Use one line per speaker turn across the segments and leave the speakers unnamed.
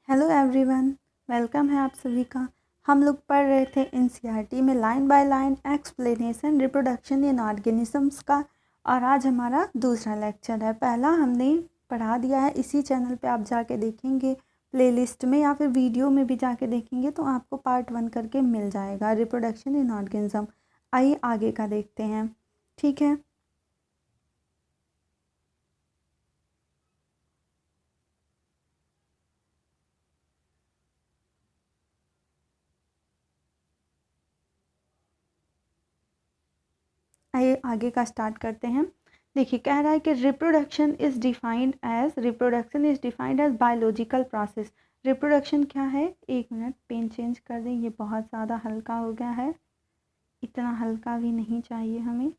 Hello everyone, welcome है आप सभी का। हम लोग पढ़ रहे थे एनसीईआरटी में line by line explanation reproduction in organisms का। और आज हमारा दूसरा लेक्चर है। पहला हमने पढ़ा दिया है, इसी चैनल पे आप जाके देखेंगे, प्लेलिस्ट में या फिर वीडियो में भी जाके देखेंगे तो आपको पार्ट 1 करके मिल जाएगा, रिप्रोडक्शन इन ऑर्गेनिज्म। आइए आगे का देखते हैं, ठीक है। आइए आगे का स्टार्ट करते हैं। देखिए, कह रहा है कि reproduction is defined as biological process. Reproduction क्या है, एक मिनट पेन चेंज कर दें, ये बहुत ज़्यादा हल्का हो गया है, इतना हल्का भी नहीं चाहिए हमें।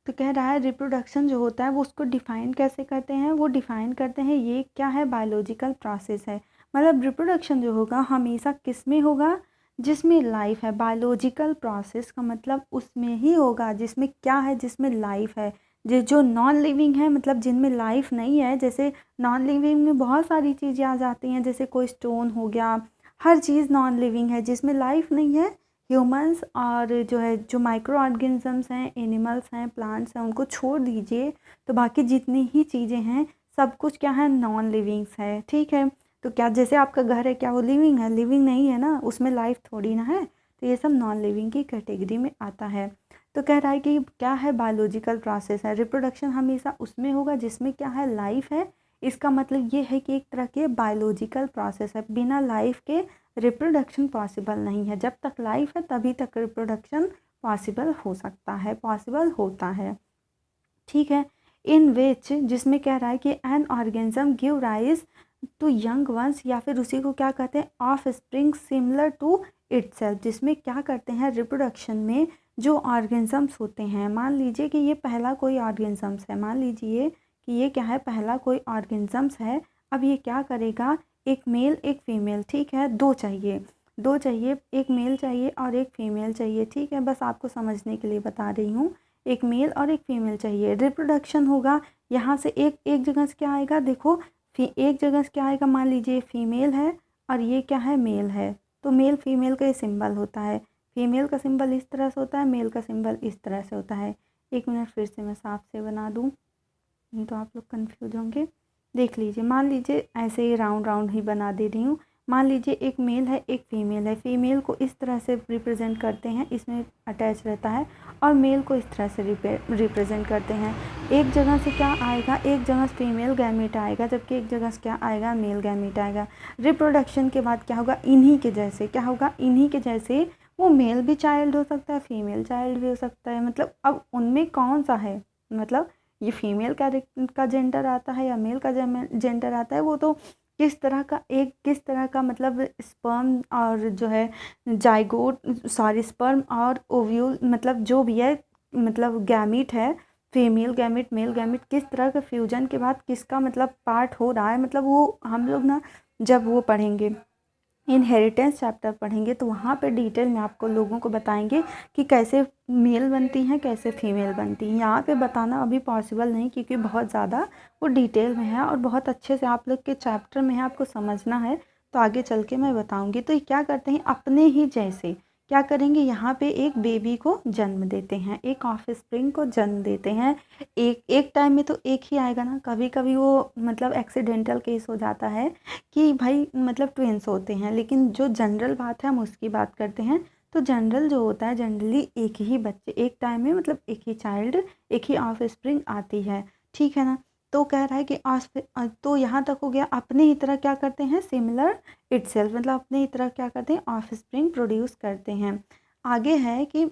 तो कह रहा है रिप्रोडक्शन जो होता है वो उसको डिफ़ाइन कैसे करते हैं, वो डिफ़ाइन करते हैं ये क्या है, बायोलॉजिकल प्रोसेस है। मतलब रिप्रोडक्शन जो होगा हमेशा किस में होगा, जिसमें लाइफ है। बायोलॉजिकल प्रोसेस का मतलब उसमें ही होगा जिसमें क्या है, जिसमें लाइफ है। जो नॉन लिविंग है, मतलब जिनमें लाइफ नहीं है, जैसे नॉन लिविंग में बहुत सारी चीज़ें आ जाती हैं, जैसे कोई स्टोन हो गया, हर चीज़ नॉन लिविंग है जिसमें लाइफ नहीं है। ह्यूमंस और जो है जो माइक्रो ऑर्गेनिजम्स हैं, एनिमल्स हैं, प्लांट्स हैं, उनको छोड़ दीजिए तो बाकी जितनी ही चीज़ें हैं सब कुछ क्या है, नॉन लिविंग्स है, ठीक है। तो क्या जैसे आपका घर है, क्या वो लिविंग है? लिविंग नहीं है ना, उसमें लाइफ थोड़ी ना है। तो ये सब नॉन लिविंग की कैटेगरी में आता है। तो कह रहा है कि क्या है, बायोलॉजिकल प्रोसेस है। रिप्रोडक्शन हमेशा उसमें होगा जिसमें क्या है, लाइफ है। इसका मतलब ये है कि एक तरह के बायोलॉजिकल प्रोसेस है, बिना लाइफ के रिप्रोडक्शन पॉसिबल नहीं है। जब तक लाइफ है तभी तक रिप्रोडक्शन पॉसिबल हो सकता है, पॉसिबल होता है, ठीक है। इन विच, जिसमें कह रहा है कि an organism give rise to young ones, या फिर उसी को क्या कहते हैं, offspring similar to itself. जिसमें क्या करते हैं, रिप्रोडक्शन में जो ऑर्गेनिजम्स होते हैं, मान लीजिए कि ये पहला कोई ऑर्गेनिजम्स है, मान लीजिए कि ये क्या है, पहला कोई ऑर्गेनिजम्स है। अब ये क्या करेगा, एक मेल एक फीमेल, ठीक है, दो चाहिए, एक मेल चाहिए और एक फीमेल चाहिए, ठीक है। बस आपको समझने के लिए बता रही हूँ, एक मेल और एक फीमेल चाहिए। रिप्रोडक्शन होगा, यहाँ से एक एक जगह से क्या आएगा, देखो, एक जगह से क्या आएगा, मान लीजिए फीमेल है और ये क्या है, मेल है। तो मेल फीमेल का ये सिंबल होता है, फीमेल का सिंबल इस तरह से होता है, मेल का सिंबल इस तरह से होता है। एक मिनट फिर से मैं साफ से बना दूँ, नहीं तो आप लोग कंफ्यूज होंगे। देख लीजिए, मान लीजिए ऐसे ही राउंड राउंड ही बना दे रही हूँ। मान लीजिए एक मेल है एक फ़ीमेल है, फ़ीमेल को इस तरह से रिप्रेजेंट करते हैं, इसमें अटैच रहता है, और मेल को इस तरह से रिप्रेजेंट करते हैं। एक जगह से क्या आएगा, एक जगह से फीमेल गैमेट आएगा, जबकि एक जगह से क्या आएगा, मेल गैमेट आएगा। रिप्रोडक्शन के बाद क्या होगा, इन्हीं के जैसे क्या होगा, इन्हीं के जैसे वो मेल भी चाइल्ड हो सकता है, फीमेल चाइल्ड भी हो सकता है। मतलब अब उनमें कौन सा है, मतलब ये फीमेल का जेंडर आता है या मेल का जेंडर आता है, वो तो किस तरह का मतलब स्पर्म और जो है जाइगोट, सॉरी स्पर्म और ओव्यूल, मतलब जो भी है, मतलब गैमीट है, फीमेल गैमीट मेल गैमीट, किस तरह का फ्यूजन के बाद किसका मतलब पार्ट हो रहा है, मतलब वो हम लोग ना जब वो पढ़ेंगे, इनहेरिटेंस चैप्टर पढ़ेंगे तो वहाँ पे डिटेल में आपको लोगों को बताएंगे कि कैसे मेल बनती हैं, कैसे फीमेल बनती हैं। यहाँ पे बताना अभी पॉसिबल नहीं, क्योंकि बहुत ज़्यादा वो डिटेल में है और बहुत अच्छे से आप लोग के चैप्टर में है, आपको समझना है। तो आगे चल के मैं बताऊँगी। तो ये क्या करते हैं, अपने ही जैसे क्या करेंगे, यहाँ पे एक बेबी को जन्म देते हैं, एक ऑफस्प्रिंग को जन्म देते हैं। एक एक टाइम में तो एक ही आएगा ना, कभी कभी वो मतलब एक्सीडेंटल केस हो जाता है कि भाई मतलब ट्विंस होते हैं, लेकिन जो जनरल बात है हम उसकी बात करते हैं। तो जनरल जो होता है, जनरली एक ही बच्चे एक टाइम में, मतलब एक ही चाइल्ड, एक ही ऑफ स्प्रिंग आती है, ठीक है ना। तो कह रहा है कि तो यहाँ तक हो गया, अपने ही तरह क्या करते हैं, सिमिलर इटसेल्फ, मतलब अपने ही तरह क्या करते हैं, ऑफ स्प्रिंग प्रोड्यूस करते हैं। आगे है कि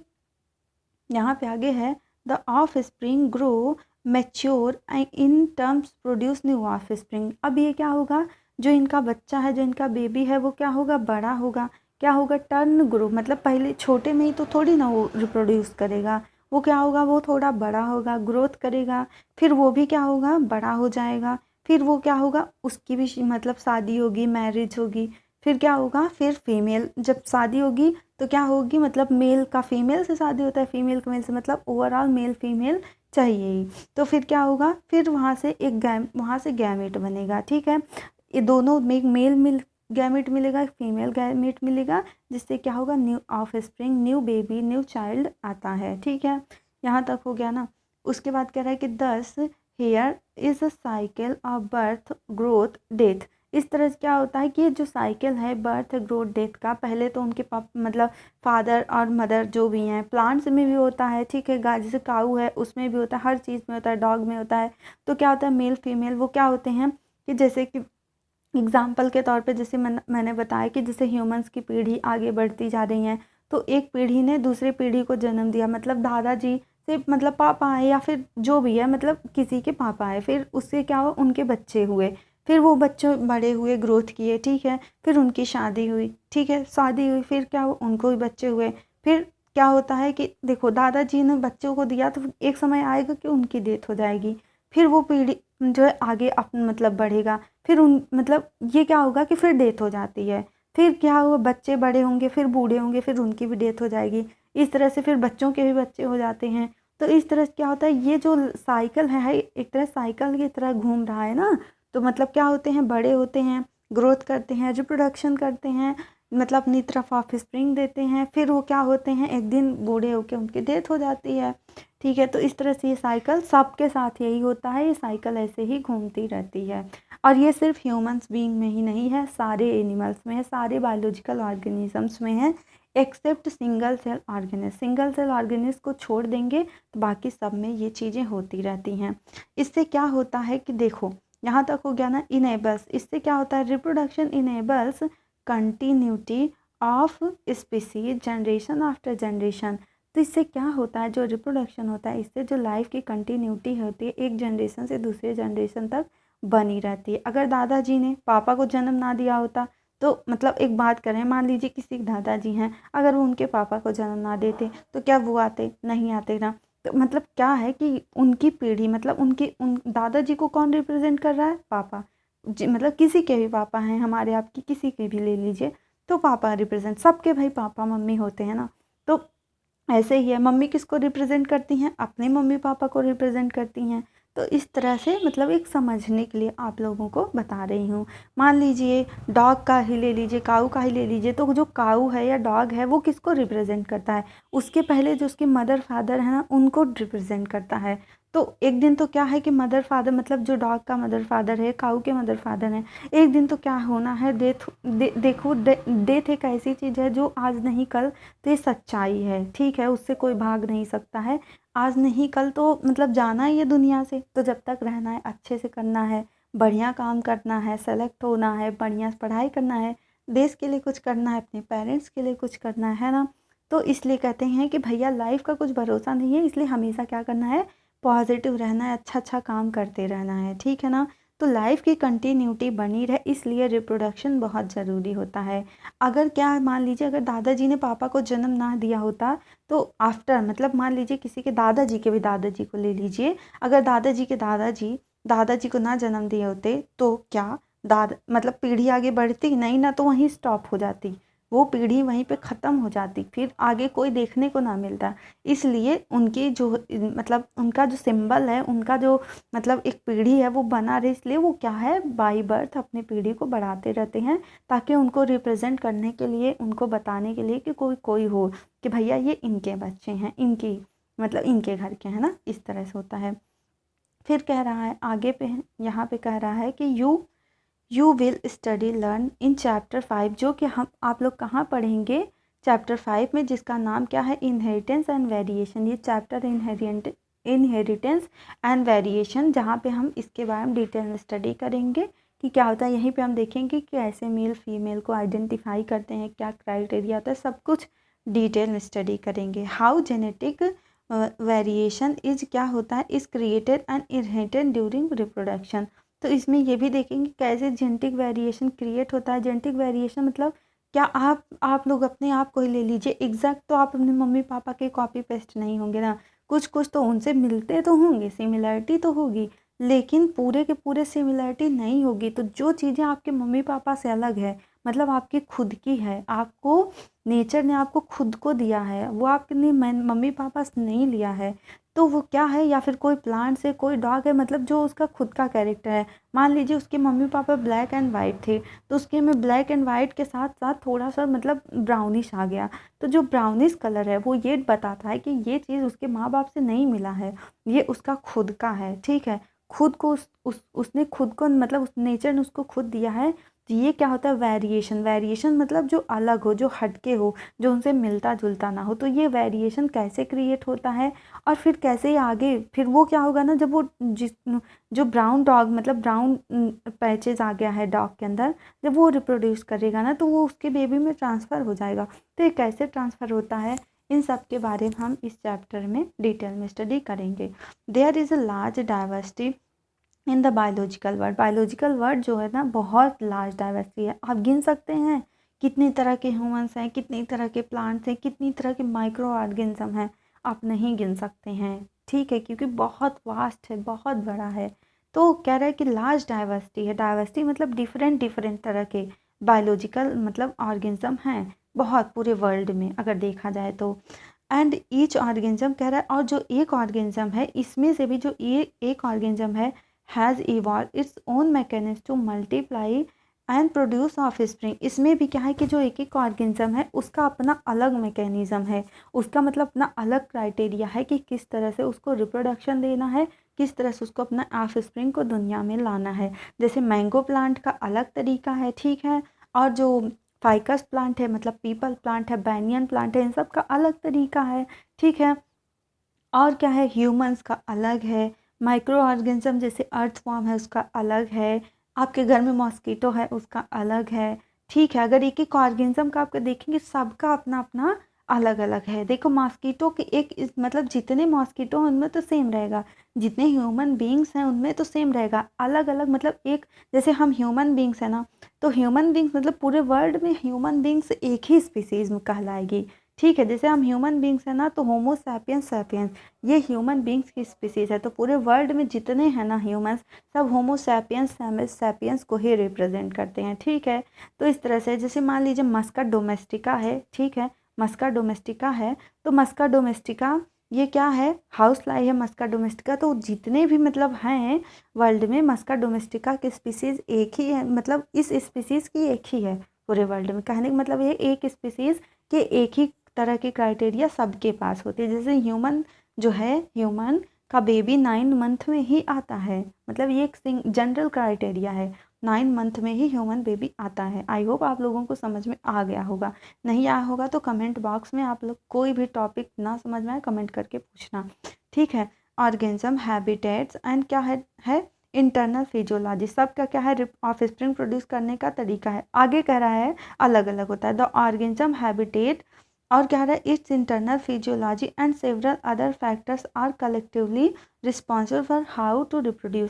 यहाँ पे आगे है, the of spring grow mature in terms produce new of spring. अब ये क्या होगा, जो इनका बच्चा है, जो इनका बेबी है, वो क्या होगा, बड़ा होगा। क्या होगा, टर्न ग्रो, मतलब पहले छोटे में ही तो थोड़ी ना वो रिप्रोड्यूस करेगा, वो क्या होगा, वो थोड़ा बड़ा होगा, ग्रोथ करेगा, फिर वो भी क्या होगा, बड़ा हो जाएगा, फिर वो क्या होगा, उसकी भी मतलब शादी होगी, मैरिज होगी, फिर क्या होगा, फिर फीमेल जब शादी होगी तो क्या होगी, मतलब मेल का फीमेल से शादी होता है, फीमेल का मेल से, मतलब ओवरऑल मेल फीमेल चाहिए ही। तो फिर क्या होगा, फिर वहाँ से गैमेट बनेगा, ठीक है। ये दोनों में एक मेल गैमेट मिलेगा, एक फीमेल गैमेट मिलेगा, जिससे क्या होगा, new of spring, new baby, new child आता है, ठीक है। यहाँ तक हो गया ना। उसके बाद कह रहा है कि 10 here is a cycle of birth growth death. इस तरह से क्या होता है कि ये जो साइकिल है बर्थ ग्रोथ डेथ का, पहले तो उनके मतलब फादर और मदर जो भी हैं, प्लांट्स में भी होता है, ठीक है, गाय जैसे काऊ है उसमें भी होता है, हर चीज़ में होता है, डॉग में होता है। तो क्या होता है, मेल फीमेल वो क्या होते हैं कि जैसे कि एग्जाम्पल के तौर पे, जैसे मैंने बताया कि जैसे ह्यूमंस की पीढ़ी आगे बढ़ती जा रही है, तो एक पीढ़ी ने दूसरी पीढ़ी को जन्म दिया, मतलब दादाजी से मतलब पापा आए या फिर जो भी है, मतलब किसी के पापा आए, फिर उससे क्या हुआ, उनके बच्चे हुए, फिर वो बच्चे बड़े हुए, ग्रोथ किए, ठीक है, फिर उनकी शादी हुई, ठीक है, शादी हुई, फिर क्या हुआ, उनको भी बच्चे हुए। फिर क्या होता है कि देखो, दादाजी ने बच्चों को दिया, तो एक समय आएगा कि उनकी डेथ हो जाएगी, फिर वो पीढ़ी जो है आगे अपन मतलब बढ़ेगा, फिर उन मतलब ये क्या होगा कि फिर डेथ हो जाती है, फिर क्या हुआ, बच्चे बड़े होंगे, फिर बूढ़े होंगे, फिर उनकी भी डेथ हो जाएगी, इस तरह से फिर बच्चों के भी बच्चे हो जाते हैं। तो इस तरह से क्या होता है, ये जो साइकिल है एक तरह साइकिल की तरह घूम रहा है ना। तो मतलब क्या होते हैं, बड़े होते हैं, ग्रोथ करते हैं, रिप्रोडक्शन करते हैं, मतलब अपनी तरफ ऑफ स्प्रिंग देते हैं, फिर वो क्या होते हैं, एक दिन बूढ़े होकर उनकी डेथ हो जाती है, ठीक है। तो इस तरह से ये साइकिल सबके साथ यही होता है, ये साइकिल ऐसे ही घूमती रहती है। और ये सिर्फ ह्यूमंस बीइंग में ही नहीं है, सारे एनिमल्स में है, सारे बायोलॉजिकल ऑर्गेनिजम्स में है, except single cell organism. Single cell organism को छोड़ देंगे तो बाकी सब में ये चीज़ें होती रहती हैं। इससे क्या होता है कि देखो, यहाँ तक हो गया ना, इनेबल्स, इससे क्या होता है, reproduction enables continuity of species generation after generation. तो इससे क्या होता है, जो रिप्रोडक्शन होता है, इससे जो लाइफ की कंटिन्यूटी होती है, एक जनरेशन से दूसरे जनरेशन तक बनी रहती है। अगर दादाजी ने पापा को जन्म ना दिया होता, तो मतलब एक बात करें, मान लीजिए किसी के दादाजी हैं, अगर वो उनके पापा को जन्म ना देते तो क्या वो आते, नहीं आते ना। तो मतलब क्या है कि उनकी पीढ़ी, मतलब उन दादाजी को कौन रिप्रेजेंट कर रहा है, पापा जी, मतलब किसी के भी पापा हैं, हमारे आपकी किसी के भी ले लीजिए, तो पापा रिप्रेजेंट, सबके भाई पापा मम्मी होते हैं ना। तो ऐसे ही है, मम्मी किसको रिप्रेजेंट करती हैं, अपने मम्मी पापा को रिप्रेजेंट करती हैं। तो इस तरह से मतलब एक समझने के लिए आप लोगों को बता रही हूँ। मान लीजिए डॉग का ही ले लीजिए, काऊ का ही ले लीजिए, तो जो काऊ है या डॉग है वो किसको रिप्रेजेंट करता है, उसके पहले जो उसके मदर फादर है ना, उनको रिप्रेजेंट करता है। तो एक दिन तो क्या है कि मदर फादर, मतलब जो डॉग का मदर फादर है, काऊ के मदर फादर हैं, एक दिन तो क्या होना है, देखो डेथ एक ऐसी चीज़ है जो आज नहीं कल, तो ये सच्चाई है, ठीक है, उससे कोई भाग नहीं सकता है। आज नहीं कल तो मतलब जाना ही है दुनिया से, तो जब तक रहना है अच्छे से करना है, बढ़िया काम करना है, सेलेक्ट होना है, बढ़िया पढ़ाई करना है, देश के लिए कुछ करना है, अपने पेरेंट्स के लिए कुछ करना है ना। तो इसलिए कहते हैं कि भैया लाइफ का कुछ भरोसा नहीं है, इसलिए हमेशा क्या करना है, पॉजिटिव रहना है, अच्छा अच्छा काम करते रहना है, ठीक है ना। तो लाइफ की कंटिन्यूटी बनी रहे, इसलिए रिप्रोडक्शन बहुत ज़रूरी होता है। अगर क्या मान लीजिए, अगर दादाजी ने पापा को जन्म ना दिया होता, तो आफ्टर मतलब मान लीजिए किसी के दादाजी के भी दादाजी को ले लीजिए, अगर दादाजी के दादाजी दादाजी को ना जन्म दिए होते, तो क्या मतलब पीढ़ी आगे बढ़ती नहीं ना, तो वहीं स्टॉप हो जाती, वो पीढ़ी वहीं पे ख़त्म हो जाती, फिर आगे कोई देखने को ना मिलता। इसलिए उनकी जो मतलब उनका जो सिंबल है, उनका जो मतलब एक पीढ़ी है वो बना रहे, इसलिए वो क्या है, बाई बर्थ अपनी पीढ़ी को बढ़ाते रहते हैं, ताकि उनको रिप्रेजेंट करने के लिए, उनको बताने के लिए कि कोई कोई हो कि भैया ये इनके बच्चे हैं, इनकी मतलब इनके घर के हैं ना, इस तरह से होता है। फिर कह रहा है आगे पे, यहाँ पे कह रहा है कि you will study learn in chapter 5, जो कि हम आप लोग कहाँ पढ़ेंगे, चैप्टर 5 में, जिसका नाम क्या है, इनहेरिटेंस एंड वेरिएशन। ये चैप्टर इनहेरिटेंस एंड वेरिएशन, जहाँ पे हम इसके बारे में डिटेल में स्टडी करेंगे कि क्या होता है। यहीं पे हम देखेंगे कि कैसे मेल फीमेल को आइडेंटिफाई करते हैं, क्या क्राइटेरिया होता है, सब कुछ डिटेल में स्टडी करेंगे। हाउ जेनेटिक वेरिएशन इज क्या होता है, is created and inherited during reproduction. तो इसमें ये भी देखेंगे कैसे जेनेटिक वेरिएशन क्रिएट होता है। जेनेटिक वेरिएशन मतलब क्या, आप लोग अपने आप को ही ले लीजिए, एग्जैक्ट तो आप अपने मम्मी पापा के कॉपी पेस्ट नहीं होंगे ना, कुछ कुछ तो उनसे मिलते तो होंगे, सिमिलरिटी तो होगी, लेकिन पूरे के पूरे सिमिलरिटी नहीं होगी। तो जो चीज़ें आपके मम्मी पापा से अलग है, मतलब आपकी खुद की है, आपको नेचर ने आपको खुद को दिया है, वो आपने मम्मी पापा से नहीं लिया है। तो वो क्या है, या फिर कोई प्लांट है, कोई डॉग है, मतलब जो उसका खुद का कैरेक्टर है। मान लीजिए उसके mummy papa black and white थे, तो उसके में ब्लैक एंड वाइट के साथ साथ थोड़ा सा मतलब ब्राउनिश आ गया। तो जो ब्राउनिश कलर है वो ये बताता है कि ये चीज़ उसके माँ बाप से नहीं मिला है, ये उसका खुद का है। ठीक है, खुद को उसने खुद को मतलब उस नेचर ने उसको खुद दिया है। तो ये क्या होता है, वेरिएशन। वेरिएशन मतलब जो अलग हो, जो हटके हो, जो उनसे मिलता जुलता ना हो। तो ये वेरिएशन कैसे क्रिएट होता है, और फिर कैसे आगे फिर वो क्या होगा ना, जब वो जो ब्राउन डॉग मतलब ब्राउन पैचेस आ गया है डॉग के अंदर, जब वो रिप्रोड्यूस करेगा ना, तो वो उसके बेबी में ट्रांसफ़र हो जाएगा। तो ये कैसे ट्रांसफ़र होता है, इन सब के बारे में हम इस चैप्टर में डिटेल में स्टडी करेंगे। There is a large diversity in the biological world. Biological world जो है ना, बहुत लार्ज डाइवर्सिटी है। आप गिन सकते हैं कितनी तरह के ह्यूमंस हैं, कितनी तरह के प्लांट्स हैं, कितनी तरह के माइक्रो ऑर्गेनिज्म हैं, आप नहीं गिन सकते हैं। ठीक है, क्योंकि बहुत वास्ट है, बहुत बड़ा है। तो कह रहा है कि लार्ज डाइवर्सिटी है। डाइवर्सिटी मतलब डिफरेंट डिफरेंट तरह के बायोलॉजिकल मतलब ऑर्गेनिज्म हैं बहुत, पूरे वर्ल्ड में अगर देखा जाए तो। एंड ईच ऑर्गेनिज्म कह रहा है, और जो एक ऑर्गेनिज्म है, इसमें से भी जो ये एक ऑर्गेनिज्म है, has evolve its own mechanism to multiply and produce offspring. इसमें भी क्या है कि जो एक एक ऑर्गेनिज्म है उसका अपना अलग मैकेनिज्म है, उसका मतलब अपना अलग क्राइटेरिया है कि किस तरह से उसको रिप्रोडक्शन देना है, किस तरह से उसको अपना ऑफस्प्रिंग को दुनिया में लाना है। जैसे मैंगो प्लांट का अलग तरीका है, ठीक है, और जो फाइकस प्लांट है मतलब पीपल प्लांट है, बैनियन प्लांट है, इन सब का अलग तरीका है। ठीक है, और क्या है, ह्यूमंस का अलग है, माइक्रो ऑर्गेनिज्म जैसे अर्थवॉर्म है उसका अलग है, आपके घर में मॉस्कीटो है उसका अलग है। ठीक है, अगर एक एक ऑर्गेनिज्म का आपको देखेंगे, सबका अपना अपना अलग अलग है। देखो मॉस्कीटो के मतलब जितने मॉस्कीटो हैं उनमें तो सेम रहेगा, जितने ह्यूमन बींग्स हैं उनमें तो सेम रहेगा, अलग अलग मतलब एक, जैसे हम ह्यूमन बींग्स है ना, तो ह्यूमन बींग्स मतलब पूरे वर्ल्ड में ह्यूमन बींग्स एक ही स्पीसीज में कहलाएगी। ठीक है, जैसे हम ह्यूमन बींग्स है ना, तो होमो सैपियंस सैपियंस ये ह्यूमन बींग्स की स्पीसीज है। तो पूरे वर्ल्ड में जितने हैं ना ह्यूमंस, सब होमो सैपियंस सैपियंस को ही रिप्रेजेंट करते हैं। ठीक है, तो इस तरह से जैसे मान लीजिए मस्का डोमेस्टिका है, ठीक है, मस्का डोमेस्टिका है, तो मस्का डोमेस्टिका ये क्या है, हाउस फ्लाई है मस्का डोमेस्टिका। तो जितने भी मतलब हैं वर्ल्ड में, मस्का डोमेस्टिका की स्पीसीज़ एक ही है, मतलब इस स्पीसीज़ की एक ही है पूरे वर्ल्ड में। कहने का मतलब ये एक स्पीसीज़ के एक ही तरह के क्राइटेरिया सबके पास होते हैं। जैसे ह्यूमन जो है, ह्यूमन का बेबी 9 मंथ में ही आता है, मतलब ये एक जनरल क्राइटेरिया है, 9 मंथ में ही ह्यूमन बेबी आता है। आई होप आप लोगों को समझ में आ गया होगा। नहीं आया होगा तो कमेंट बॉक्स में आप लोग कोई भी टॉपिक ना समझ में आए कमेंट करके पूछना। ठीक है, ऑर्गेनिज्म हैबिटेट्स एंड क्या है इंटरनल फिजियोलॉजी, सबका क्या है ऑफस्प्रिंग प्रोड्यूस करने का तरीका है। आगे कह रहा है अलग अलग होता है। द ऑर्गेनिज्म हैबिटेट, और क्या है, its internal physiology and several other factors are collectively responsible for how to reproduce.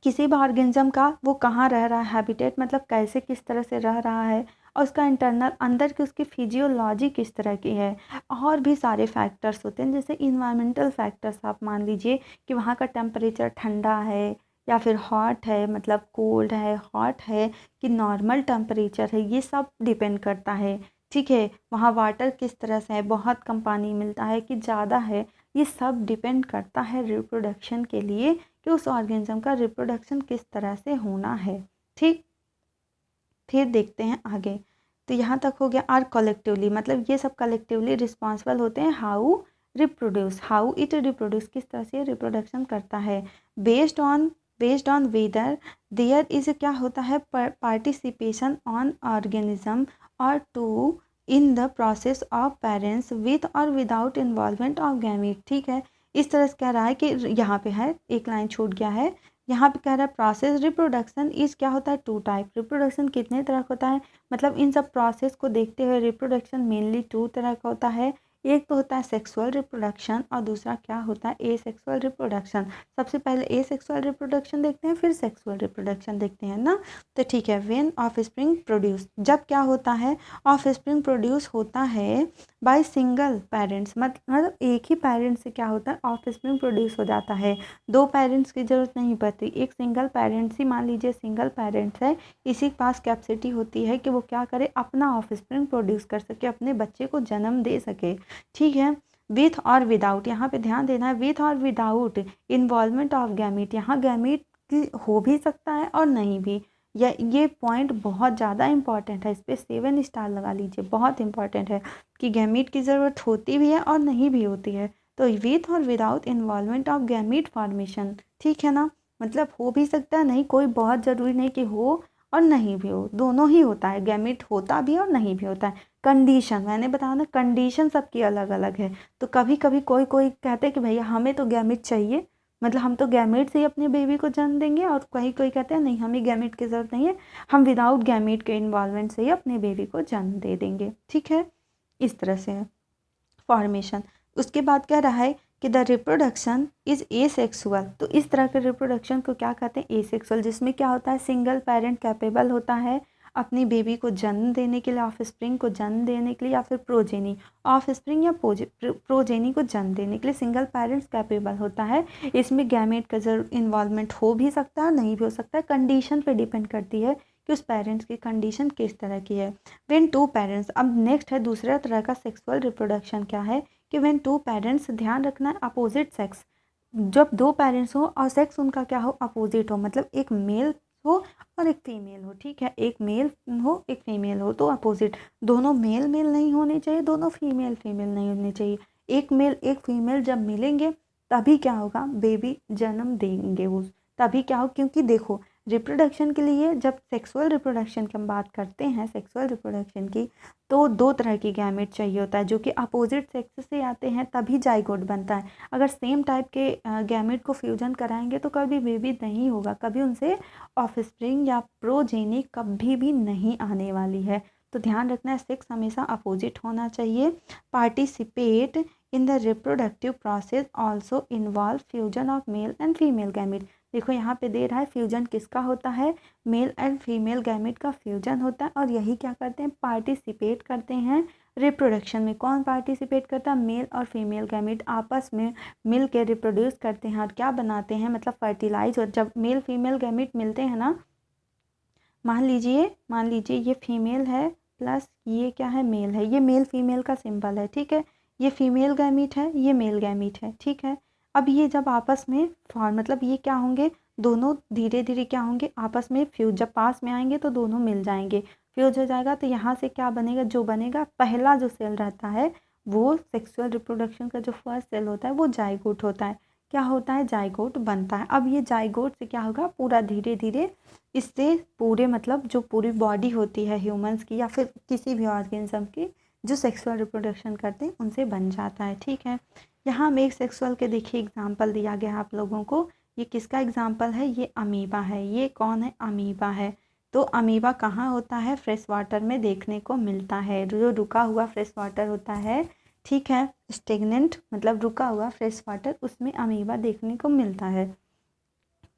किसी भी ऑर्गेनिज्म का वो कहाँ रह रहा है, हैबिटेट मतलब कैसे किस तरह से रह रहा है, और उसका इंटरनल अंदर की उसकी फिजियोलॉजी किस तरह की है। और भी सारे फैक्टर्स होते हैं, जैसे इन्वायरमेंटल फैक्टर्स, आप मान लीजिए कि वहाँ का टेम्परेचर ठंडा है या फिर हॉट है, मतलब कोल्ड है, हॉट है कि नॉर्मल टेम्परेचर है, ये सब डिपेंड करता है। ठीक है, वहाँ वाटर किस तरह से है, बहुत कम पानी मिलता है कि ज़्यादा है, ये सब डिपेंड करता है रिप्रोडक्शन के लिए कि उस ऑर्गेनिज्म का रिप्रोडक्शन किस तरह से होना है। ठीक, फिर देखते हैं आगे। तो यहाँ तक हो गया। आर कलेक्टिवली मतलब ये सब कलेक्टिवली रिस्पॉन्सिबल होते हैं how reproduce, how it reproduce किस तरह से रिप्रोडक्शन करता है, based on whether there is क्या होता है पार्टिसिपेशन ऑन ऑर्गेनिज्म और two in the process of parents with और विदाउट इन्वॉल्वमेंट ऑफ गैमीट। ठीक है, इस तरह से कह रहा है कि यहाँ पे है, एक लाइन छूट गया है, यहाँ पे कह रहा है प्रोसेस रिप्रोडक्शन इज क्या होता है 2 टाइप। रिप्रोडक्शन कितने तरह का होता है, मतलब इन सब प्रोसेस को देखते हुए रिप्रोडक्शन मेनली 2 तरह का होता है। एक तो होता है सेक्सुअल रिप्रोडक्शन और दूसरा क्या होता है एसेक्सुअल रिप्रोडक्शन। सबसे पहले एसेक्सुअल रिप्रोडक्शन देखते हैं, फिर सेक्सुअल रिप्रोडक्शन देखते हैं ना। तो ठीक है, व्हेन ऑफस्प्रिंग प्रोड्यूस, जब क्या होता है ऑफस्प्रिंग प्रोड्यूस होता है बाय सिंगल पेरेंट्स, मतलब एक ही पेरेंट्स से क्या होता है ऑफस्प्रिंग प्रोड्यूस हो जाता है। दो पेरेंट्स की ज़रूरत नहीं पड़ती, एक सिंगल पेरेंट्स ही, मान लीजिए सिंगल पेरेंट्स है, इसी के पास कैपेसिटी होती है कि वो क्या करे अपना ऑफस्प्रिंग प्रोड्यूस कर सके, अपने बच्चे को जन्म दे सके। ठीक है, विथ और विदाउट, यहाँ पे ध्यान देना है, विथ और विदाउट इन्वॉल्वमेंट ऑफ गैमीट, यहाँ गैमीट की हो भी सकता है और नहीं भी। ये पॉइंट बहुत ज़्यादा इंपॉर्टेंट है, इस पर 7 स्टार लगा लीजिए, बहुत इंपॉर्टेंट है कि गैमीट की ज़रूरत होती भी है और नहीं भी होती है। तो विथ और without involvement of gamete formation, ठीक है ना, मतलब हो भी सकता है, नहीं, कोई बहुत ज़रूरी नहीं कि हो और नहीं भी हो, दोनों ही होता है, गैमीट होता भी है और नहीं भी होता है। कंडीशन मैंने बताया ना, कंडीशन सबकी अलग अलग है। तो कभी कभी कोई कोई कहते हैं कि भैया हमें तो गैमीट चाहिए, मतलब हम तो गैमीट से ही अपने बेबी को जन्म देंगे, और कोई कोई कहते हैं नहीं हमें गैमीट की ज़रूरत नहीं है, हम विदाउट गैमीट के इन्वॉल्वमेंट से ही अपने बेबी को जन्म दे देंगे। ठीक है, इस तरह से है फॉर्मेशन। उसके बाद कह रहा है कि द रिप्रोडक्शन इज़ एसेक्सुअल, तो इस तरह के रिप्रोडक्शन को क्या कहते हैं एसेक्सुअल, जिसमें क्या होता है सिंगल पेरेंट कैपेबल होता है अपनी बेबी को जन्म देने के लिए, ऑफस्प्रिंग को जन्म देने के लिए, या फिर प्रोजेनी, ऑफस्प्रिंग या प्रोजेनी को जन्म देने के लिए सिंगल पेरेंट्स कैपेबल होता है। इसमें गैमेट का जरूर इन्वॉल्वमेंट हो भी सकता है और नहीं भी हो सकता है, कंडीशन पे डिपेंड करती है कि उस पेरेंट्स की कंडीशन किस तरह की है। व्हेन टू पेरेंट्स, अब नेक्स्ट है दूसरा तरह का सेक्सुअल रिप्रोडक्शन क्या है कि व्हेन टू पेरेंट्स, ध्यान रखना है अपोजिट सेक्स, जब दो पेरेंट्स हो और सेक्स उनका क्या हो अपोजिट हो, मतलब एक मेल हो और एक फीमेल हो। ठीक है, एक मेल हो एक फीमेल हो तो अपोजिट, दोनों मेल मेल नहीं होने चाहिए, दोनों फीमेल फीमेल नहीं होने चाहिए। एक मेल एक फीमेल जब मिलेंगे तभी क्या होगा बेबी जन्म देंगे वो, तभी क्या हो, क्योंकि देखो रिप्रोडक्शन के लिए जब सेक्सुअल रिप्रोडक्शन की हम बात करते हैं सेक्सुअल रिप्रोडक्शन की, तो दो तरह की गैमेट चाहिए होता है जो कि अपोजिट सेक्स से आते हैं, तभी जाइगोट बनता है। अगर सेम टाइप के गैमेट को फ्यूजन कराएंगे तो कभी बेबी नहीं होगा, कभी उनसे ऑफस्प्रिंग या प्रोजेनी कभी भी नहीं आने वाली है। तो ध्यान रखना है सेक्स हमेशा अपोजिट होना चाहिए। Participate in the reproductive process also involve fusion of male and female gamete. देखो यहाँ पे दे रहा है फ्यूजन किसका होता है, मेल एंड फीमेल गैमेट का फ्यूजन होता है, और यही क्या करते हैं पार्टिसिपेट करते हैं रिप्रोडक्शन में। कौन पार्टिसिपेट करता है, मेल और फीमेल गैमेट आपस में मिल के रिप्रोड्यूस करते हैं और क्या बनाते हैं, मतलब फर्टिलाइज। और जब मेल फीमेल गैमेट मिलते हैं ना, मान लीजिए ये फीमेल है प्लस ये क्या है मेल है, ये मेल फीमेल का सिंबल है, ठीक है, ये फीमेल गैमीट है ये मेल गैमीट है, ठीक है। अब ये जब आपस में मतलब ये क्या होंगे, दोनों धीरे धीरे क्या होंगे आपस में फ्यूज, जब पास में आएंगे तो दोनों मिल जाएंगे, फ्यूज हो जाएगा, तो यहाँ से क्या बनेगा, जो बनेगा पहला जो सेल रहता है वो सेक्सुअल रिप्रोडक्शन का जो फर्स्ट सेल होता है वो जाइगोट होता है। क्या होता है, जाइगोट बनता है। अब ये जाइगोट से क्या होगा, पूरा धीरे धीरे इससे पूरे मतलब जो पूरी बॉडी होती है ह्यूमंस की या फिर किसी भी ऑर्गेनिज्म की जो सेक्सुअल रिप्रोडक्शन करते हैं उनसे बन जाता है। ठीक है, यहाँ में एक सेक्सुअल के देखिए एग्जाम्पल दिया गया है आप लोगों को, ये किसका एग्जाम्पल है, ये अमीबा है। ये कौन है, अमीबा है। तो अमीबा कहाँ होता है, फ्रेश वाटर में देखने को मिलता है, जो रुका हुआ फ्रेश वाटर होता है, ठीक है, स्टेगनेंट मतलब रुका हुआ फ्रेश वाटर, उसमें अमीबा देखने को मिलता है।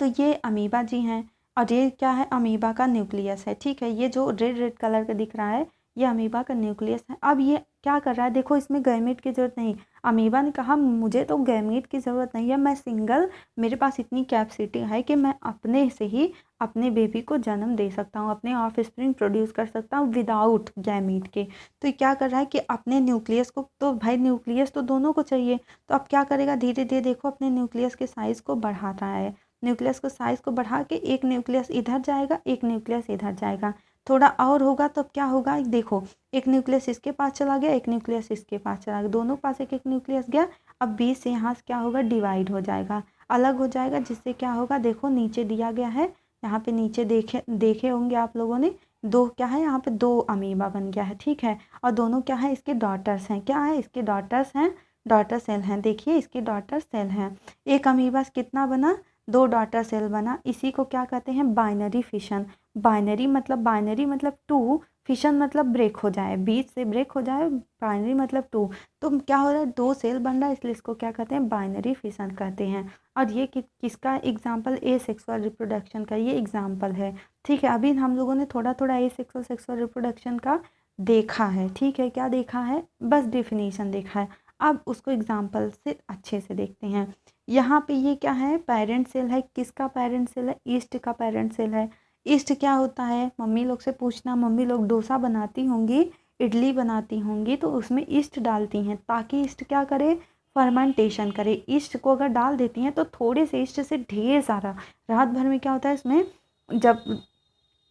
तो ये अमीबा जी हैं, और ये क्या है, अमीबा का न्यूक्लियस है। ठीक है, ये जो रेड रेड कलर का दिख रहा है ये अमीबा का न्यूक्लियस है। अब ये क्या कर रहा है, देखो इसमें गैमीट की ज़रूरत नहीं, अमीबा ने कहा मुझे तो गैमीट की ज़रूरत नहीं है, मैं सिंगल, मेरे पास इतनी कैपेसिटी है कि मैं अपने से ही अपने बेबी को जन्म दे सकता हूँ, अपने ऑफस्प्रिंग प्रोड्यूस कर सकता हूँ विदाउट गैमीट के। तो ये क्या कर रहा है कि अपने न्यूक्लियस को, तो भाई न्यूक्लियस तो दोनों को चाहिए, तो अब क्या करेगा, धीरे धीरे देखो अपने न्यूक्लियस के साइज़ को बढ़ा रहा है, न्यूक्लियस को साइज़ को बढ़ा के एक न्यूक्लियस इधर जाएगा एक न्यूक्लियस इधर जाएगा, थोड़ा और होगा तो क्या होगा, देखो एक न्यूक्लियस इसके पास चला गया एक न्यूक्लियस इसके पास चला गया, दोनों पास एक एक न्यूक्लियस गया। अब बीच से यहाँ से क्या होगा, डिवाइड हो जाएगा, अलग हो जाएगा, जिससे क्या होगा, देखो नीचे दिया गया है, यहाँ पे नीचे देखे होंगे आप लोगों ने, दो क्या है यहाँ पे, दो अमीबा बन गया है। ठीक है, और दोनों क्या है, इसके डॉटर्स हैं, क्या है इसके डॉटर्स हैं, डॉटर सेल हैं, देखिए इसके डॉटर सेल हैं। एक अमीबा से कितना बना, दो डॉटर सेल बना, इसी को क्या कहते हैं बाइनरी फिशन। बाइनरी मतलब टू, फिशन मतलब ब्रेक हो जाए, बीच से ब्रेक हो जाए, बाइनरी मतलब टू। तो क्या हो रहा है, दो सेल बन रहा है, इसलिए इसको क्या कहते हैं, बाइनरी फिशन कहते हैं। और ये किसका एग्जाम्पल, ए सेक्सुअल रिप्रोडक्शन का ये एग्जाम्पल है। ठीक है, अभी हम लोगों ने थोड़ा थोड़ा ए सेक्सुअल रिप्रोडक्शन का देखा है। ठीक है, क्या देखा है, बस डेफिनेशन देखा है। अब उसको एग्जाम्पल से अच्छे से देखते हैं। यहाँ पे ये क्या है, पेरेंट सेल है। किसका पेरेंट सेल है, ईस्ट का पेरेंट सेल है। ईस्ट क्या होता है, मम्मी लोग से पूछना, मम्मी लोग डोसा बनाती होंगी, इडली बनाती होंगी, तो उसमें ईस्ट डालती हैं ताकि ईस्ट क्या करे, फर्मेंटेशन करे। ईस्ट को अगर डाल देती हैं तो थोड़े से ईस्ट से ढेर सारा, रात भर में क्या होता है इसमें, जब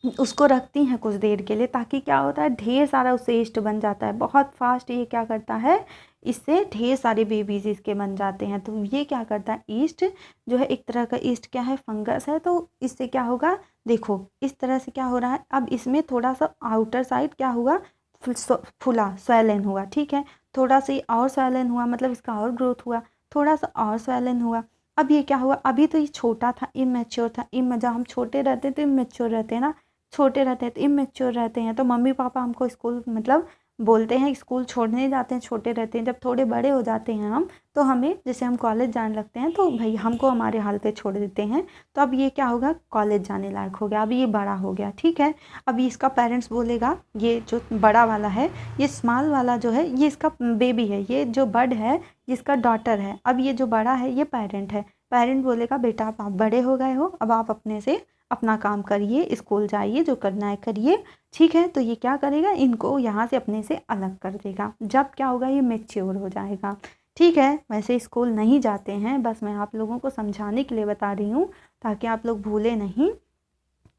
उसको रखती हैं कुछ देर के लिए, ताकि क्या होता है, ढेर सारा उससे ईस्ट बन जाता है बहुत फास्ट। ये क्या करता है, इससे ढेर सारे बेबीज इसके बन जाते हैं। तो ये क्या करता है, ईस्ट जो है एक तरह का ईस्ट क्या है, फंगस है। तो इससे क्या होगा, देखो इस तरह से क्या हो रहा है, अब इसमें थोड़ा सा आउटर साइड क्या हुआ, फुला स्वेलन हुआ। ठीक है, थोड़ा सा और स्वेलन हुआ, मतलब इसका और ग्रोथ हुआ, थोड़ा सा और स्वेलन हुआ। अब ये क्या हुआ, अभी तो ये छोटा था, इमेच्योर था। जब हम छोटे रहते हैं तो इमेच्योर रहते हैं ना, छोटे रहते हैं तो इमेच्योर रहते हैं। तो मम्मी पापा हमको स्कूल मतलब बोलते हैं, स्कूल छोड़ने जाते हैं, छोटे रहते हैं। जब थोड़े बड़े हो जाते हैं हम, तो हमें जैसे हम कॉलेज जाने लगते हैं तो भाई हमको हमारे हाल पे छोड़ देते हैं। तो अब ये क्या होगा, कॉलेज जाने लायक हो गया, अभी ये बड़ा हो गया। ठीक है, अभी इसका पेरेंट्स बोलेगा, ये जो बड़ा वाला है, ये स्मॉल वाला जो है ये इसका बेबी है, ये जो बड है जिसका डॉटर है। अब ये जो बड़ा है ये पेरेंट है। पेरेंट बोलेगा, बेटा आप बड़े हो गए हो, अब आप अपने से अपना काम करिए, स्कूल जाइए, जो करना है करिए। ठीक है, तो ये क्या करेगा, इनको यहाँ से अपने से अलग कर देगा। जब क्या होगा, ये मेच्योर हो जाएगा। ठीक है, वैसे स्कूल नहीं जाते हैं, बस मैं आप लोगों को समझाने के लिए बता रही हूँ, ताकि आप लोग भूले नहीं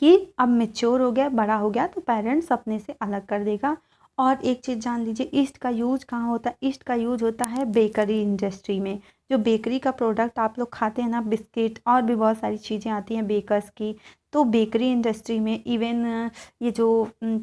कि अब मेच्योर हो गया, बड़ा हो गया, तो पेरेंट्स अपने से अलग कर देगा। और एक चीज़ जान लीजिए, ईस्ट का यूज कहाँ होता है, ईस्ट का यूज होता है बेकरी इंडस्ट्री में। जो बेकरी का प्रोडक्ट आप लोग खाते हैं ना, बिस्किट और भी बहुत सारी चीज़ें आती हैं बेकर्स की, तो बेकरी इंडस्ट्री में इवन ये जो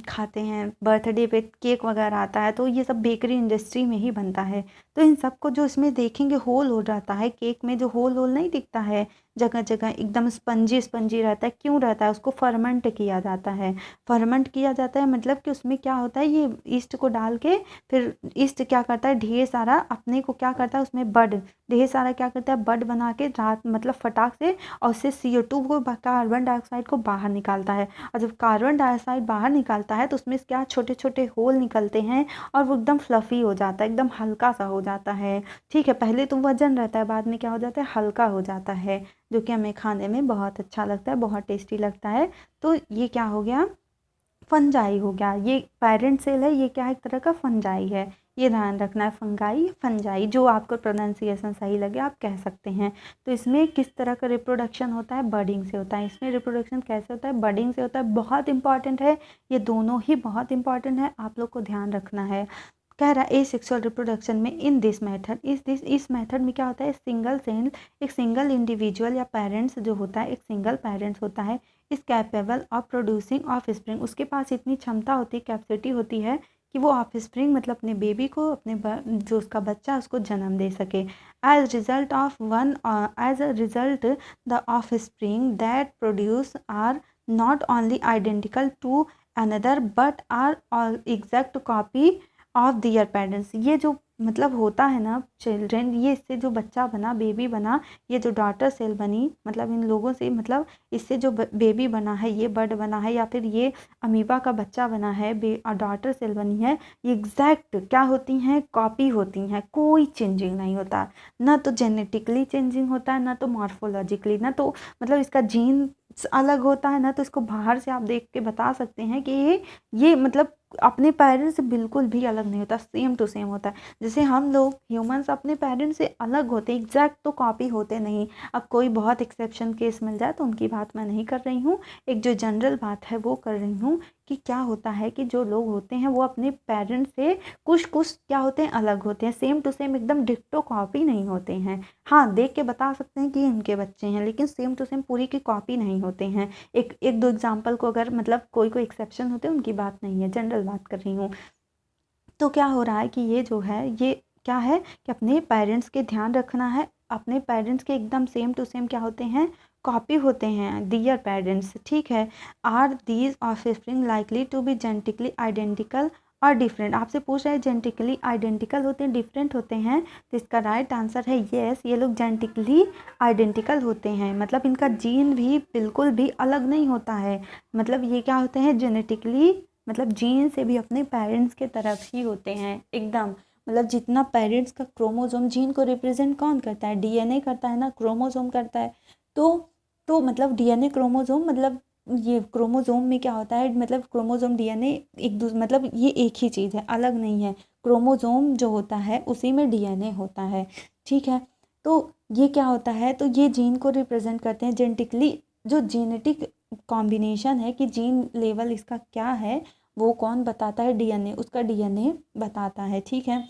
खाते हैं बर्थडे पे केक वगैरह आता है, तो ये सब बेकरी इंडस्ट्री में ही बनता है। तो इन सबको जो इसमें देखेंगे होल हो जाता है, केक में जो होल होल नहीं दिखता है, जगह जगह एकदम स्पंजी स्पंजी रहता है, क्यों रहता है, उसको फर्मेंट किया जाता है। फर्मेंट किया जाता है मतलब कि उसमें क्या होता है, ये ईस्ट को डाल के फिर ईस्ट क्या करता है, ढेर सारा अपने को क्या करता है, उसमें बड ढेर सारा क्या करता है, बड बना के रात मतलब फटाक से, और उससे CO2 को, कार्बन डाइऑक्साइड को बाहर निकालता है। और जब कार्बन डाइऑक्साइड बाहर निकालता है तो उसमें क्या छोटे छोटे होल निकलते हैं, और वो एकदम फ्लफ़ी हो जाता है, एकदम हल्का सा हो जाता है। ठीक है, पहले तो वजन रहता है, बाद में क्या हो जाता है, हल्का हो जाता है, जो कि हमें खाने में बहुत अच्छा लगता है, बहुत टेस्टी लगता है। तो ये क्या हो गया, फंजाई हो गया। ये पेरेंट सेल है, ये क्या है, एक तरह का फंजाई है। ये ध्यान रखना है, फंगाई फंजाई, जो आपको प्रोनाउंसिएशन सही लगे आप कह सकते हैं। तो इसमें किस तरह का रिप्रोडक्शन होता है, बर्डिंग से होता है। इसमें रिप्रोडक्शन कैसे होता है, बर्डिंग से होता है। बहुत इंपॉर्टेंट है, ये दोनों ही बहुत इंपॉर्टेंट है, आप लोग को ध्यान रखना है। कह रहा है ए सेक्सुअल रिप्रोडक्शन में इन दिस मेथड, इस मेथड में क्या होता है, सिंगल सेल, एक सिंगल इंडिविजुअल या पेरेंट्स जो होता है, एक सिंगल पेरेंट्स होता है, इस capable of producing of spring, उसके पास इतनी क्षमता होती है, कैपेसिटी होती है कि वो ऑफ स्प्रिंग मतलब अपने बेबी को, अपने जो उसका बच्चा उसको जन्म दे सके। As a result the offspring that produce are not only identical to another but are exact copy of their parents. ये जो मतलब होता है ना चिल्ड्रेन, ये इससे जो बच्चा बना, बेबी बना, ये जो डॉटर सेल बनी, मतलब इन लोगों से, मतलब इससे जो बेबी बना है, ये बर्ड बना है, या फिर ये अमीबा का बच्चा बना है, डॉटर सेल बनी है, ये एग्जैक्ट क्या होती हैं, कॉपी होती हैं, कोई चेंजिंग नहीं होता। ना तो जेनेटिकली चेंजिंग होता है, ना तो मॉर्फोलॉजिकली, ना तो मतलब इसका जीन अलग होता है, ना तो इसको बाहर से आप देख के बता सकते हैं कि ये मतलब अपने पेरेंट्स से बिल्कुल भी अलग नहीं होता, सेम टू सेम होता है। जैसे हम लोग ह्यूमंस अपने पेरेंट्स से अलग होते, एग्जैक्ट तो कॉपी होते नहीं। अब कोई बहुत एक्सेप्शन केस मिल जाए तो उनकी बात मैं नहीं कर रही हूँ, एक जो जनरल बात है वो कर रही हूँ, कि क्या होता है कि जो लोग होते हैं वो अपने पेरेंट्स से कुछ कुछ क्या होते हैं, अलग होते हैं, सेम टू सेम एकदम डिट्टो कॉपी नहीं होते हैं। हाँ, देख के बता सकते हैं कि इनके बच्चे हैं, लेकिन सेम टू सेम पूरी की कॉपी नहीं होते हैं। एक एक दो एग्जाम्पल को अगर मतलब कोई कोई एक्सेप्शन होते हैं उनकी बात नहीं है, जनरल बात कर रही हूँ। तो क्या हो रहा है कि ये जो है, ये क्या है कि अपने पेरेंट्स के ध्यान रखना है, अपने पेरेंट्स के एकदम सेम टू सेम क्या होते हैं, कॉपी होते हैं, दियर पेरेंट्स, ठीक है। Are these offspring likely to be genetically identical और डिफरेंट, आपसे पूछ रहा है जेनेटिकली आइडेंटिकल होते हैं डिफरेंट होते हैं, तो इसका राइट आंसर है येस, ये लोग जेनेटिकली आइडेंटिकल होते हैं, मतलब इनका जीन भी बिल्कुल भी अलग नहीं होता है, मतलब ये क्या होते हैं जेनेटिकली, मतलब जीन से भी अपने पेरेंट्स के तरफ ही होते हैं एकदम, मतलब जितना पेरेंट्स का क्रोमोसोम, जीन को रिप्रेजेंट कौन करता है, डीएनए करता है ना, क्रोमोसोम करता है, तो मतलब डीएनए क्रोमोसोम, मतलब ये क्रोमोसोम में क्या होता है, मतलब क्रोमोसोम डीएनए एक दूसरे, मतलब ये एक ही चीज़ है, अलग नहीं है, क्रोमोसोम जो होता है उसी में डीएनए होता है, ठीक है। तो ये क्या होता है, तो ये जीन को रिप्रेजेंट करते हैं जेनेटिकली, जो जेनेटिक कॉम्बिनेशन है कि जीन लेवल इसका क्या है, वो कौन बताता है, डीएनए, उसका डीएनए बताता है, ठीक है।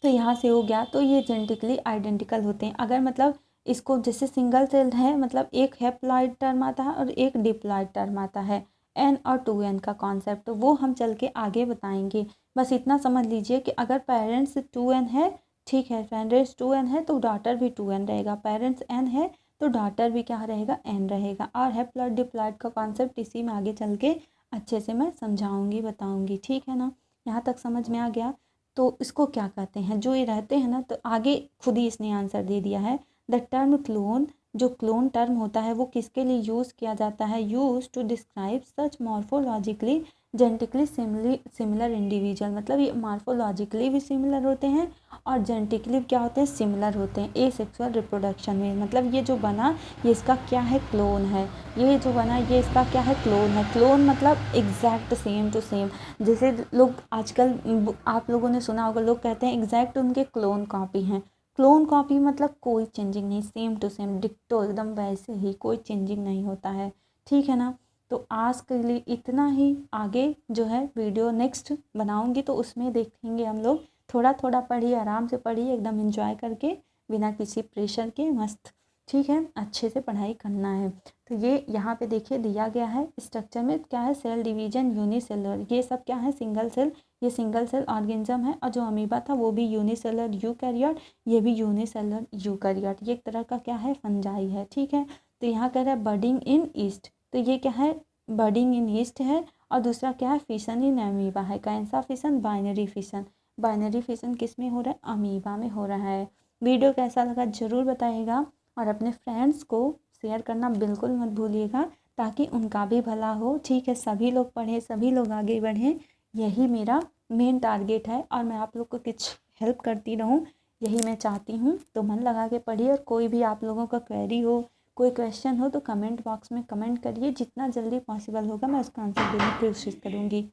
तो यहाँ से हो गया, तो ये जेनेटिकली आइडेंटिकल होते हैं। अगर मतलब इसको जैसे सिंगल सेल है, मतलब एक हैप्लॉइड टर्म आता है और एक डिप्लॉइड टर्म आता है, एन और 2n का कॉन्सेप्ट, तो वो हम चल के आगे बताएंगे। बस इतना समझ लीजिए कि अगर पेरेंट्स 2n है, ठीक है, पेरेंट्स 2n है तो डॉटर भी 2n रहेगा, पेरेंट्स n है तो डॉटर भी क्या रहेगा, n रहेगा। और हैप्लॉइड डिप्लॉइड का कॉन्सेप्ट इसी में आगे चल के अच्छे से मैं समझाऊंगी, बताऊंगी, ठीक है ना। यहाँ तक समझ में आ गया। तो इसको क्या कहते हैं, जो ये रहते हैं ना, तो आगे खुद ही इसने आंसर दे दिया है। द टर्म क्लोन, जो क्लोन टर्म होता है वो किसके लिए यूज़ किया जाता है, use to describe such morphologically genetically similar individual, मतलब ये मॉर्फोलॉजिकली भी सिमिलर होते हैं और जेनेटिकली क्या होते हैं, सिमिलर होते हैं। ए सेक्सुअल रिप्रोडक्शन में मतलब ये जो बना ये इसका क्या है, क्लोन है, ये जो बना ये इसका क्या है, क्लोन है। क्लोन मतलब एग्जैक्ट सेम टू सेम, जैसे लोग आजकल आप लोगों ने सुना होगा, लोग कहते हैं एग्जैक्ट उनके क्लोन कॉपी हैं। क्लोन कॉपी मतलब कोई चेंजिंग नहीं, सेम टू सेम डिक्टो एकदम वैसे ही, कोई चेंजिंग नहीं होता है, ठीक है ना। तो आज के लिए इतना ही, आगे जो है वीडियो नेक्स्ट बनाऊंगी तो उसमें देखेंगे हम लोग। थोड़ा थोड़ा पढ़िए, आराम से पढ़िए, एकदम एंजॉय करके, बिना किसी प्रेशर के, मस्त, ठीक है, अच्छे से पढ़ाई करना है। तो ये यहाँ पे देखिए दिया गया है स्ट्रक्चर में क्या है, सेल डिवीजन, यूनिसेलुलर, ये सब क्या है, सिंगल सेल, ये सिंगल सेल ऑर्गेनिज्म है। और जो अमीबा था वो भी यूनिसेलुलर यूकैरियोट, ये भी यूनिसेलुलर यूकैरियोट, ये एक तरह का क्या है, फंजाई है, ठीक है। तो यहाँ कह रहा है बर्डिंग इन ईस्ट, तो ये क्या है, बर्डिंग इन ईस्ट है। और दूसरा क्या है, फिशन इन अमीबा है, कौन सा fission, binary fission, binary fission किस में हो रहा है, अमीबा में हो रहा है। वीडियो कैसा लगा ज़रूर बताइएगा और अपने फ्रेंड्स को शेयर करना बिल्कुल मत भूलिएगा, ताकि उनका भी भला हो, ठीक है, सभी लोग पढ़ें, सभी लोग आगे बढ़ें, यही मेरा मेन टारगेट है। और मैं आप लोग को कुछ हेल्प करती रहूं, यही मैं चाहती हूँ। तो मन लगा के पढ़िए, और कोई भी आप लोगों का क्वेरी हो, कोई क्वेश्चन हो तो कमेंट बॉक्स में कमेंट करिए, जितना जल्दी पॉसिबल होगा मैं उसका आंसर देने की कोशिश करूँगी।